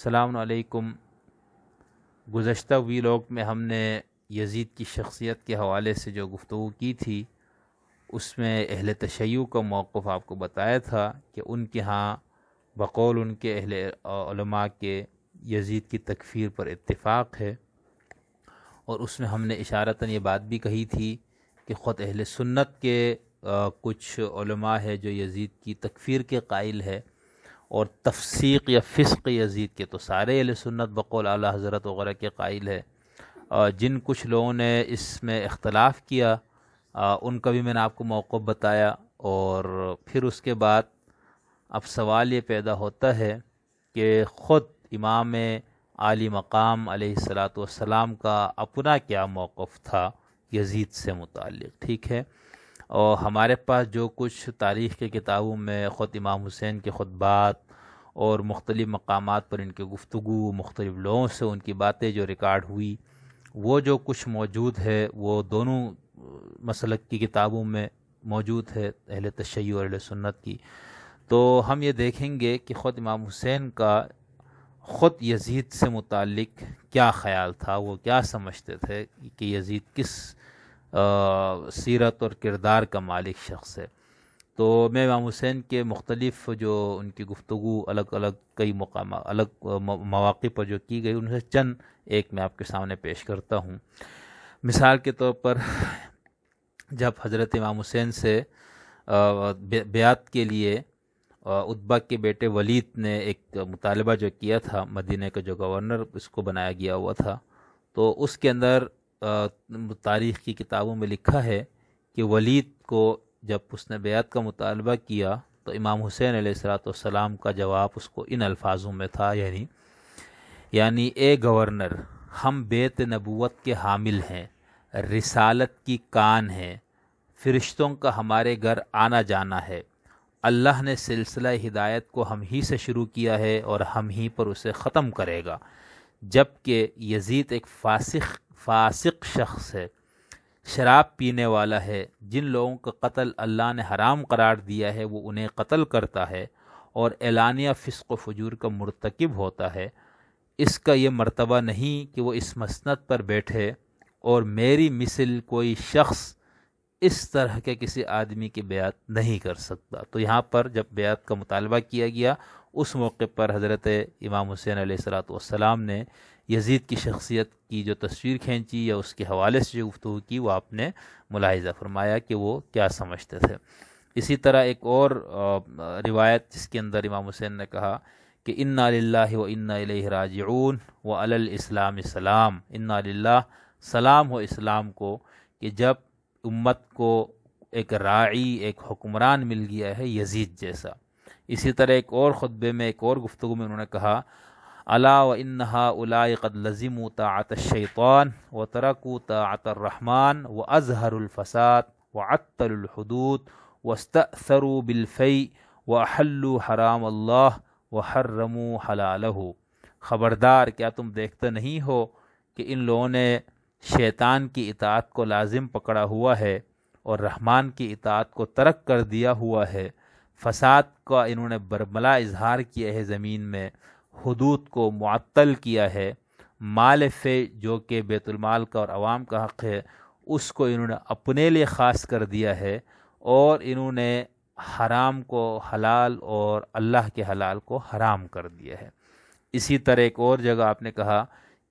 السلام علیکم۔ گزشتہ ویلاگ میں ہم نے یزید کی شخصیت کے حوالے سے جو گفتگو کی تھی اس میں اہل تشیع کا موقف آپ کو بتایا تھا کہ ان کے ہاں بقول ان کے اہل علماء کے یزید کی تکفیر پر اتفاق ہے، اور اس میں ہم نے اشارتاً یہ بات بھی کہی تھی کہ خود اہل سنت کے کچھ علماء ہے جو یزید کی تکفیر کے قائل ہے، اور تفسیق یا فسق یزید کے تو سارے اہل سنت بقول اعلیٰ حضرت وغیرہ کے قائل ہے۔ جن کچھ لوگوں نے اس میں اختلاف کیا ان کا بھی میں نے آپ کو موقف بتایا، اور پھر اس کے بعد اب سوال یہ پیدا ہوتا ہے کہ خود امام عالی مقام علیہ الصلاۃ والسلام کا اپنا کیا موقف تھا یزید سے متعلق، ٹھیک ہے؟ اور ہمارے پاس جو کچھ تاریخ کے کتابوں میں خود امام حسین کے خطبات اور مختلف مقامات پر ان کے گفتگو، مختلف لوگوں سے ان کی باتیں جو ریکارڈ ہوئی، وہ جو کچھ موجود ہے وہ دونوں مسلک کی کتابوں میں موجود ہے، اہل تشیع اور اہل سنت کی۔ تو ہم یہ دیکھیں گے کہ خود امام حسین کا خود یزید سے متعلق کیا خیال تھا، وہ کیا سمجھتے تھے کہ یزید کس سیرت اور کردار کا مالک شخص ہے۔ تو میں امام حسین کے مختلف جو ان کی گفتگو الگ الگ کئی مواقع پر جو کی گئی، ان سے چند ایک میں آپ کے سامنے پیش کرتا ہوں۔ مثال کے طور پر جب حضرت امام حسین سے بیعت کے لیے عتبہ کے بیٹے ولید نے ایک مطالبہ جو کیا تھا، مدینہ کا جو گورنر اس کو بنایا گیا ہوا تھا، تو اس کے اندر تاریخ کی کتابوں میں لکھا ہے کہ ولید کو جب اس نے بیعت کا مطالبہ کیا تو امام حسین علیہ الصلوۃ والسلام کا جواب اس کو ان الفاظوں میں تھا، یعنی اے گورنر، ہم بیت نبوت کے حامل ہیں، رسالت کی کان ہیں، فرشتوں کا ہمارے گھر آنا جانا ہے، اللہ نے سلسلہ ہدایت کو ہم ہی سے شروع کیا ہے اور ہم ہی پر اسے ختم کرے گا، جبکہ یزید ایک فاسق شخص ہے، شراب پینے والا ہے، جن لوگوں کا قتل اللہ نے حرام قرار دیا ہے وہ انہیں قتل کرتا ہے اور اعلانیہ فسق و فجور کا مرتکب ہوتا ہے، اس کا یہ مرتبہ نہیں کہ وہ اس مسند پر بیٹھے، اور میری مثل کوئی شخص اس طرح کے کسی آدمی کی بیعت نہیں کر سکتا۔ تو یہاں پر جب بیعت کا مطالبہ کیا گیا اس موقع پر حضرت امام حسین علیہ الصلوۃ والسلام نے یزید کی شخصیت کی جو تصویر کھینچی یا اس کے حوالے سے جو گفتگو کی، وہ آپ نے ملاحظہ فرمایا کہ وہ کیا سمجھتے تھے۔ اسی طرح ایک اور روایت جس کے اندر امام حسین نے کہا کہ انا للہ و انا الیہ راجعون و علی الاسلام سلام، انا للہ، سلام ہو اسلام کو کہ جب امت کو ایک راعی، ایک حکمران مل گیا ہے یزید جیسا۔ اسی طرح ایک اور خطبے میں، ایک اور گفتگو میں انہوں نے کہا الا وان هؤلاء قد لزموا طاعة الشیطان وتركوا طاعة الرحمن واظهروا الفساد وعطلوا الحدود واستأثروا بالفیء واحلوا حرام اللہ وحرموا حلالہ۔ خبردار، کیا تم دیکھتے نہیں ہو کہ ان لوگوں نے شیطان کی اطاعت کو لازم پکڑا ہوا ہے اور رحمان کی اطاعت کو ترک کر دیا ہوا ہے، فساد کا انہوں نے برملا اظہار کیا ہے زمین میں، حدود کو معطل کیا ہے، مال فے جو کہ بیت المال کا اور عوام کا حق ہے اس کو انہوں نے اپنے لیے خاص کر دیا ہے، اور انہوں نے حرام کو حلال اور اللہ کے حلال کو حرام کر دیا ہے۔ اسی طرح ایک اور جگہ آپ نے کہا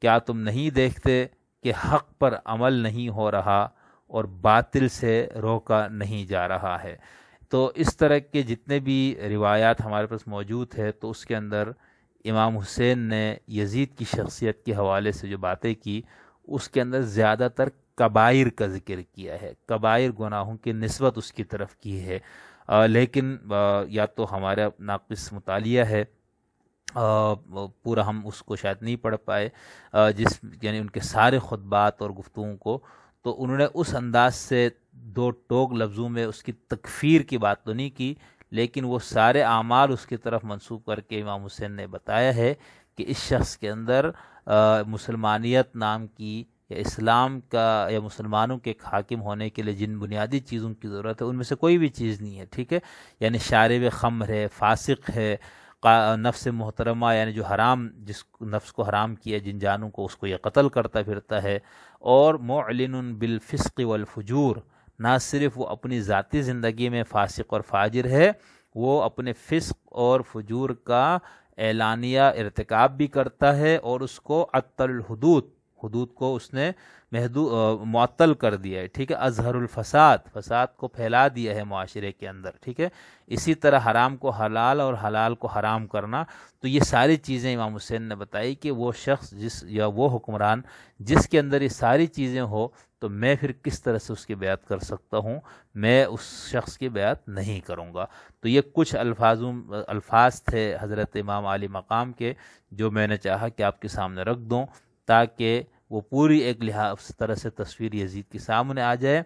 کیا تم نہیں دیکھتے کہ حق پر عمل نہیں ہو رہا اور باطل سے روکا نہیں جا رہا ہے۔ تو اس طرح کے جتنے بھی روایات ہمارے پاس موجود ہے تو اس کے اندر امام حسین نے یزید کی شخصیت کے حوالے سے جو باتیں کی اس کے اندر زیادہ تر کبائر کا ذکر کیا ہے، کبائر گناہوں کی نسبت اس کی طرف کی ہے، لیکن یا تو ہمارا ناقص مطالعہ ہے، پورا ہم اس کو شاید نہیں پڑھ پائے، یعنی ان کے سارے خطبات اور گفتگوؤں کو، تو انہوں نے اس انداز سے دو ٹوک لفظوں میں اس کی تکفیر کی بات تو نہیں کی، لیکن وہ سارے اعمال اس کی طرف منسوب کر کے امام حسین نے بتایا ہے کہ اس شخص کے اندر مسلمانیت نام کی یا اسلام کا یا مسلمانوں کے حاکم ہونے کے لیے جن بنیادی چیزوں کی ضرورت ہے ان میں سے کوئی بھی چیز نہیں ہے، ٹھیک ہے؟ یعنی شارب خمر ہے، فاسق ہے، نفس محترمہ یعنی جو حرام، جس نفس کو حرام کیا جن جانوں کو، اس کو یہ قتل کرتا پھرتا ہے، اور معلن بالفسق والفجور، نہ صرف وہ اپنی ذاتی زندگی میں فاسق اور فاجر ہے، وہ اپنے فسق اور فجور کا اعلانیہ ارتکاب بھی کرتا ہے، اور اس کو عطل الحدود، حدود کو اس نے معطل کر دیا ہے، ٹھیک ہے، اظہر الفساد، فساد کو پھیلا دیا ہے معاشرے کے اندر، ٹھیک ہے۔ اسی طرح حرام کو حلال اور حلال کو حرام کرنا، تو یہ ساری چیزیں امام حسین نے بتائی کہ وہ شخص یا وہ حکمران جس کے اندر یہ ساری چیزیں ہو، تو میں پھر کس طرح سے اس کی بیعت کر سکتا ہوں؟ میں اس شخص کی بیعت نہیں کروں گا۔ تو یہ کچھ الفاظ تھے حضرت امام عالی مقام کے، جو میں نے چاہا کہ آپ کے سامنے رکھ دوں، تاکہ وہ پوری ایک لحاظ طرح سے تصویر یزید کے سامنے آ جائے۔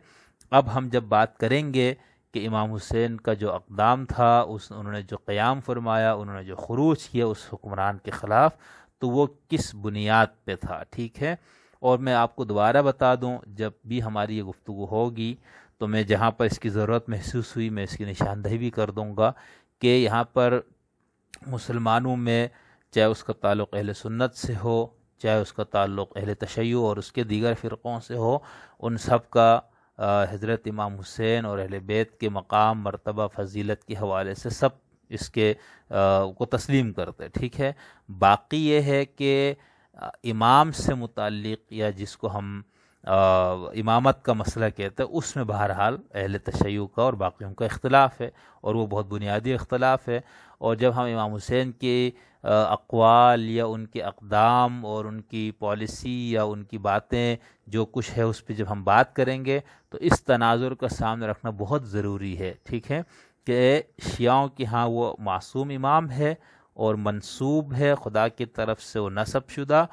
اب ہم جب بات کریں گے کہ امام حسین کا جو اقدام تھا، انہوں نے جو قیام فرمایا، انہوں نے جو خروج کیا اس حکمران کے خلاف، تو وہ کس بنیاد پہ تھا، ٹھیک ہے۔ اور میں آپ کو دوبارہ بتا دوں، جب بھی ہماری یہ گفتگو ہوگی تو میں جہاں پر اس کی ضرورت محسوس ہوئی میں اس کی نشاندہی بھی کر دوں گا کہ یہاں پر مسلمانوں میں چاہے اس کا تعلق اہل سنت سے ہو، چاہے اس کا تعلق اہل تشیع اور اس کے دیگر فرقوں سے ہو، ان سب کا حضرت امام حسین اور اہل بیت کے مقام، مرتبہ، فضیلت کے حوالے سے سب اس کے کو تسلیم کرتے، ٹھیک ہے۔ باقی یہ ہے کہ امام سے متعلق یا جس کو ہم امامت کا مسئلہ کہتے ہیں، اس میں بہرحال اہل تشیع کا اور باقیوں کا اختلاف ہے، اور وہ بہت بنیادی اختلاف ہے۔ اور جب ہم امام حسین کے اقوال یا ان کے اقدام اور ان کی پالیسی یا ان کی باتیں جو کچھ ہے اس پہ جب ہم بات کریں گے، تو اس تناظر کا سامنے رکھنا بہت ضروری ہے، ٹھیک ہے، کہ شیعوں کے ہاں وہ معصوم امام ہے اور منسوب ہے خدا کی طرف سے، وہ نسب شدہ،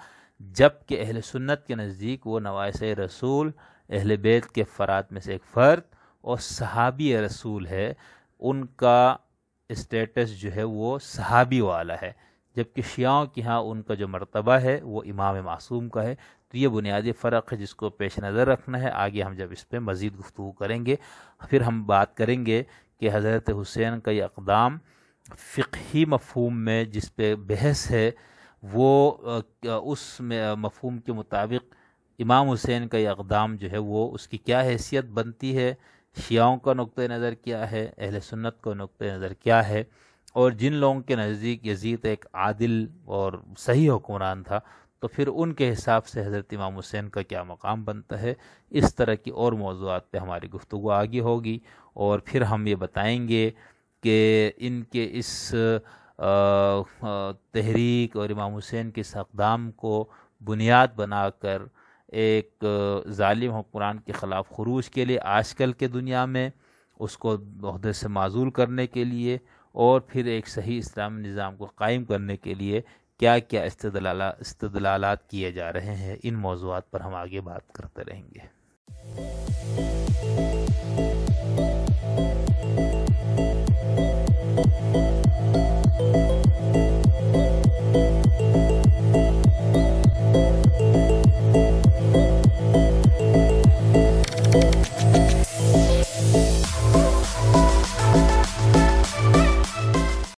جبکہ اہل سنت کے نزدیک وہ نواسۂ رسول، اہل بیت کے فراد میں سے ایک فرد اور صحابی رسول ہے، ان کا اسٹیٹس جو ہے وہ صحابی والا ہے، جبکہ شیعوں کے ہاں ان کا جو مرتبہ ہے وہ امام معصوم کا ہے۔ تو یہ بنیادی فرق ہے جس کو پیش نظر رکھنا ہے۔ آگے ہم جب اس پہ مزید گفتگو کریں گے، پھر ہم بات کریں گے کہ حضرت حسین کا یہ اقدام فقہی مفہوم میں جس پہ بحث ہے، وہ اس مفہوم کے مطابق امام حسین کا یہ اقدام جو ہے وہ اس کی کیا حیثیت بنتی ہے، شیعوں کا نقطہ نظر کیا ہے، اہل سنت کا نقطہ نظر کیا ہے، اور جن لوگوں کے نزدیک یزید ایک عادل اور صحیح حکمران تھا، تو پھر ان کے حساب سے حضرت امام حسین کا کیا مقام بنتا ہے۔ اس طرح کی اور موضوعات پہ ہماری گفتگو آگے ہوگی، اور پھر ہم یہ بتائیں گے کہ ان کے اس تحریک اور امام حسین کے اس اقدام کو بنیاد بنا کر ایک ظالم حکمران کے خلاف خروج کے لیے آج کل کے دنیا میں اس کو عہدے سے معزول کرنے کے لیے، اور پھر ایک صحیح اسلامی نظام کو قائم کرنے کے لیے کیا کیا استدلالات کیے جا رہے ہیں، ان موضوعات پر ہم آگے بات کرتے رہیں گے۔